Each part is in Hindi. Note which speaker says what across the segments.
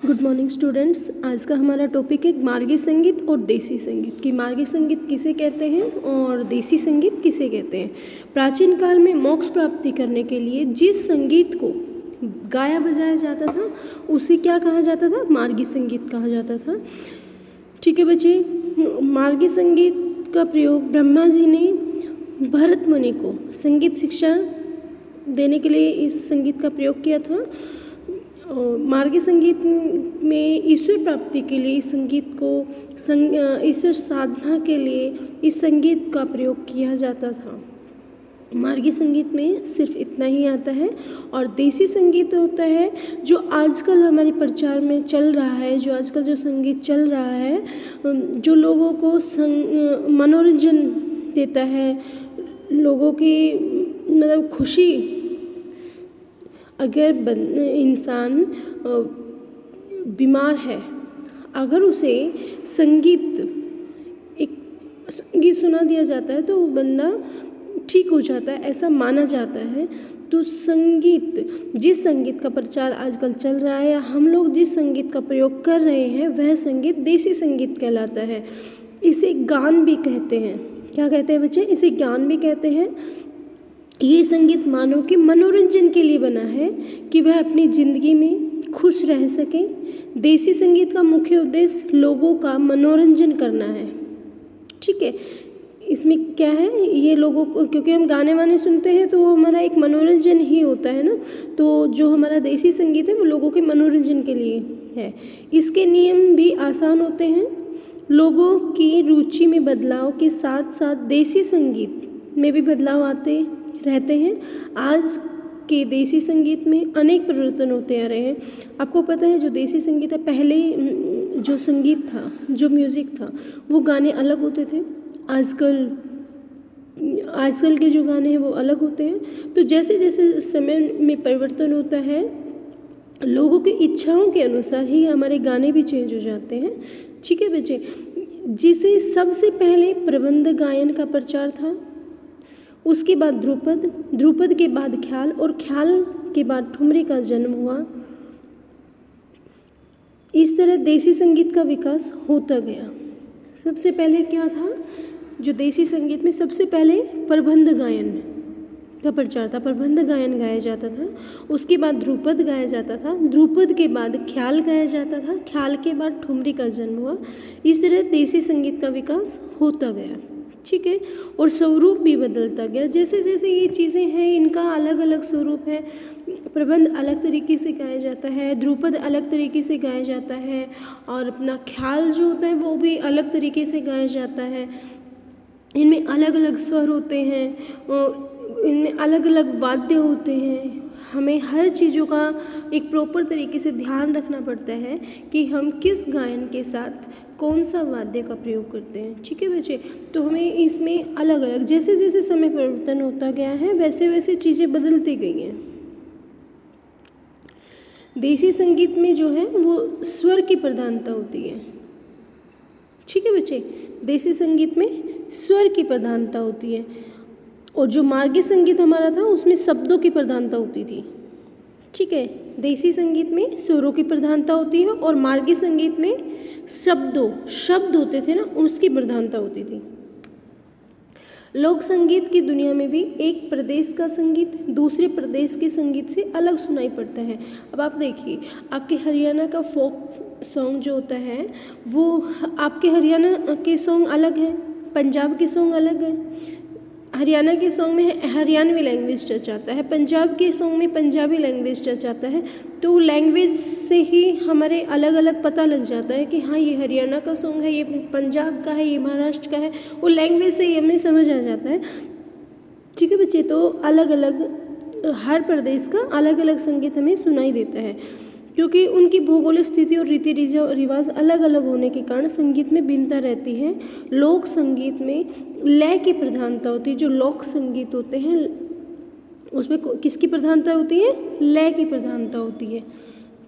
Speaker 1: Good morning students. आज का हमारा टॉपिक है मार्गी संगीत और देसी संगीत कि मार्गी संगीत किसे कहते हैं और देसी संगीत किसे कहते हैं। प्राचीन काल में मोक्ष प्राप्ति करने के लिए जिस संगीत को गाया बजाया जाता था उसे क्या कहा जाता था? मार्गी संगीत कहा जाता था। ठीक है बच्चे, मार्गी संगीत का प्रयोग ब्रह्मा जी ने भरत मुनि को संगीत शिक्षा देने के लिए इस संगीत का प्रयोग किया था। मार्गी संगीत में ईश्वर प्राप्ति के लिए इस संगीत को ईश्वर साधना के लिए इस संगीत का प्रयोग किया जाता था। मार्गी संगीत में सिर्फ इतना ही आता है। और देसी संगीत होता है जो आजकल हमारे प्रचार में चल रहा है, जो आजकल जो संगीत चल रहा है, जो लोगों को मनोरंजन देता है, लोगों की मतलब खुशी। अगर इंसान बीमार है, अगर उसे एक संगीत सुना दिया जाता है तो वो बंदा ठीक हो जाता है, ऐसा माना जाता है। तो जिस संगीत का प्रचार आजकल चल रहा है या हम लोग जिस संगीत का प्रयोग कर रहे हैं वह संगीत देसी संगीत कहलाता है। इसे गान भी कहते हैं। क्या कहते हैं बच्चे? इसे गान भी कहते हैं। ये संगीत मानव के मनोरंजन के लिए बना है कि वह अपनी ज़िंदगी में खुश रह सके। देसी संगीत का मुख्य उद्देश्य लोगों का मनोरंजन करना है। ठीक है, इसमें क्या है, ये लोगों को, क्योंकि हम गाने वाने सुनते हैं तो वो हमारा एक मनोरंजन ही होता है ना। तो जो हमारा देसी संगीत है वो लोगों के मनोरंजन के लिए है। इसके नियम भी आसान होते हैं। लोगों की रुचि में बदलाव के साथ साथ देसी संगीत में भी बदलाव आते रहते हैं। आज के देसी संगीत में अनेक परिवर्तन होते आ रहे हैं। आपको पता है जो देसी संगीत है, पहले जो संगीत था, जो म्यूज़िक था, वो गाने अलग होते थे। आजकल के जो गाने हैं वो अलग होते हैं। तो जैसे जैसे समय में परिवर्तन होता है, लोगों की इच्छाओं के अनुसार ही हमारे गाने भी चेंज हो जाते हैं। ठीक है बच्चे, जिसे सबसे पहले प्रबंध गायन का प्रचार था, उसके बाद ध्रुपद के बाद ख्याल और ख्याल के बाद ठुमरी का जन्म हुआ। इस तरह देसी संगीत का विकास होता गया। सबसे पहले क्या था? जो देसी संगीत में सबसे पहले प्रबंध गायन का प्रचार था, प्रबंध गायन गाया जाता था। उसके बाद ध्रुपद गाया जाता था, ध्रुपद के बाद ख्याल गाया जाता था, ख्याल के बाद ठुमरी का जन्म हुआ। इस तरह देसी संगीत का विकास होता गया। ठीक है, और स्वरूप भी बदलता गया। जैसे जैसे ये चीज़ें हैं, इनका अलग अलग स्वरूप है। प्रबंध अलग तरीके से गाया जाता है, ध्रुपद अलग तरीके से गाया जाता है, और अपना ख्याल जो होता है वो भी अलग तरीके से गाया जाता है। इनमें अलग अलग स्वर होते हैं, इनमें अलग अलग वाद्य होते हैं। हमें हर चीज़ों का एक प्रॉपर तरीके से ध्यान रखना पड़ता है कि हम किस गायन के साथ कौन सा वाद्य का प्रयोग करते हैं। ठीक है बच्चे, तो हमें इसमें अलग अलग, जैसे जैसे समय परिवर्तन होता गया है वैसे वैसे चीज़ें बदलती गई हैं। देसी संगीत में जो है वो स्वर की प्रधानता होती है। ठीक है बच्चे, देसी संगीत में स्वर की प्रधानता होती है। और जो मार्गी संगीत हमारा था उसमें शब्दों की प्रधानता होती थी। ठीक है, देसी संगीत में स्वरों की प्रधानता होती है और मार्गी संगीत में शब्द होते थे ना, उसकी प्रधानता होती थी। लोक संगीत की दुनिया में भी एक प्रदेश का संगीत दूसरे प्रदेश के संगीत से अलग सुनाई पड़ता है। अब आप देखिए, आपके हरियाणा का फोक सॉन्ग जो होता है वो आपके हरियाणा के सॉन्ग अलग हैं, पंजाब के सॉन्ग अलग हैं। हरियाणा के सॉन्ग में हरियाणवी लैंग्वेज टच आता है, पंजाब के सॉन्ग में पंजाबी लैंग्वेज टच आता है। तो लैंग्वेज से ही हमारे अलग अलग पता लग जाता है कि हाँ ये हरियाणा का सॉन्ग है, ये पंजाब का है, ये महाराष्ट्र का है। वो लैंग्वेज से ही हमें समझ आ जाता है। ठीक है बच्चे, तो अलग अलग हर प्रदेश का अलग अलग संगीत हमें सुनाई देता है, क्योंकि उनकी भौगोलिक स्थिति और रीति रिवाज अलग अलग होने के कारण संगीत में भिन्नता रहती है। लोक संगीत में लय की प्रधानता होती है। जो लोक संगीत होते हैं उसमें किसकी प्रधानता होती है? लय की प्रधानता होती है।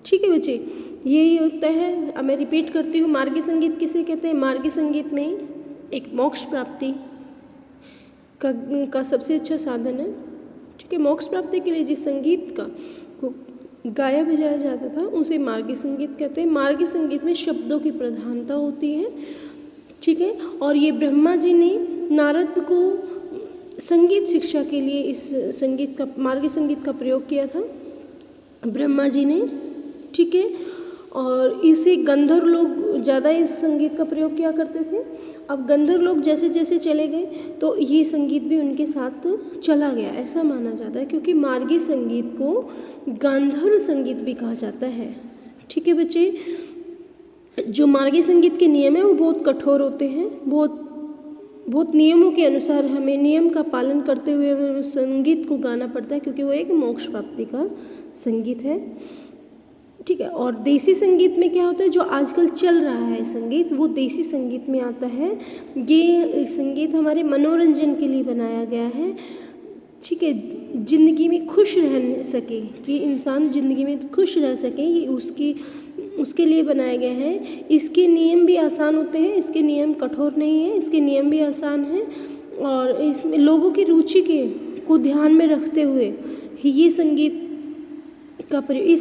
Speaker 1: ठीक है बच्चे, यही होता है। अब मैं रिपीट करती हूँ, मार्गी संगीत किसे कहते हैं? मार्गी संगीत में एक मोक्ष प्राप्ति का सबसे अच्छा साधन है। ठीक है, मोक्ष प्राप्ति के लिए जिस संगीत का गाया बजाया जाता था उसे मार्गी संगीत कहते हैं। मार्गी संगीत में शब्दों की प्रधानता होती है, ठीक है। और ये ब्रह्मा जी ने नारद को संगीत शिक्षा के लिए इस संगीत का, मार्गी संगीत का प्रयोग किया था ब्रह्मा जी ने, ठीक है। और इसे गंधर्व लोग ज़्यादा इस संगीत का प्रयोग किया करते थे। अब गंधर्व लोग जैसे जैसे चले गए तो ये संगीत भी उनके साथ चला गया, ऐसा माना जाता है, क्योंकि मार्गी संगीत को गांधर्व संगीत भी कहा जाता है, ठीक है बच्चे। जो मार्गी संगीत के नियम हैं वो बहुत कठोर होते हैं, बहुत नियमों के अनुसार हमें, नियम का पालन करते हुए हमें उस संगीत को गाना पड़ता है, क्योंकि वो एक मोक्ष प्राप्ति का संगीत है, ठीक है। और देसी संगीत में क्या होता है, जो आजकल चल रहा है संगीत, वो देसी संगीत में आता है। ये संगीत हमारे मनोरंजन के लिए बनाया गया है, ठीक है, ज़िंदगी में खुश रह सके, कि इंसान ज़िंदगी में खुश रह सके, ये उसके लिए बनाया गया है। इसके नियम भी आसान होते हैं, इसके नियम कठोर नहीं है, इसके नियम भी आसान हैं। और इसमें लोगों की रुचि को ध्यान में रखते हुए ये इस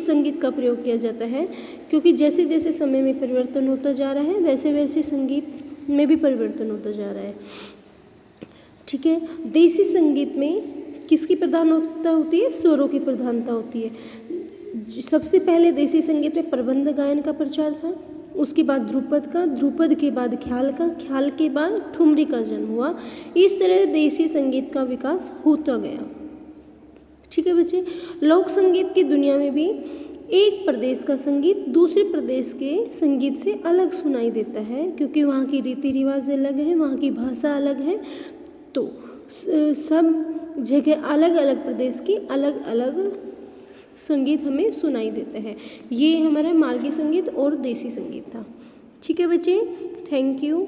Speaker 1: संगीत का प्रयोग किया जाता है, क्योंकि जैसे जैसे समय में परिवर्तन होता जा रहा है वैसे वैसे संगीत में भी परिवर्तन होता जा रहा है, ठीक है। देसी संगीत में किसकी प्रधानता होती है, स्वरों की प्रधानता होती है। सबसे पहले देसी संगीत में प्रबंध गायन का प्रचार था, उसके बाद ध्रुपद का, ध्रुपद के बाद ख्याल का, ख्याल के बाद ठुमरी का जन्म हुआ। इस तरह देसी संगीत का विकास होता गया, ठीक है बच्चे। लोक संगीत की दुनिया में भी एक प्रदेश का संगीत दूसरे प्रदेश के संगीत से अलग सुनाई देता है, क्योंकि वहाँ की रीति रिवाज अलग है, वहाँ की भाषा अलग है, तो सब जगह अलग अलग प्रदेश की अलग अलग संगीत हमें सुनाई देते हैं। ये हमारा मार्गी संगीत और देसी संगीत था, ठीक है बच्चे। Thank you.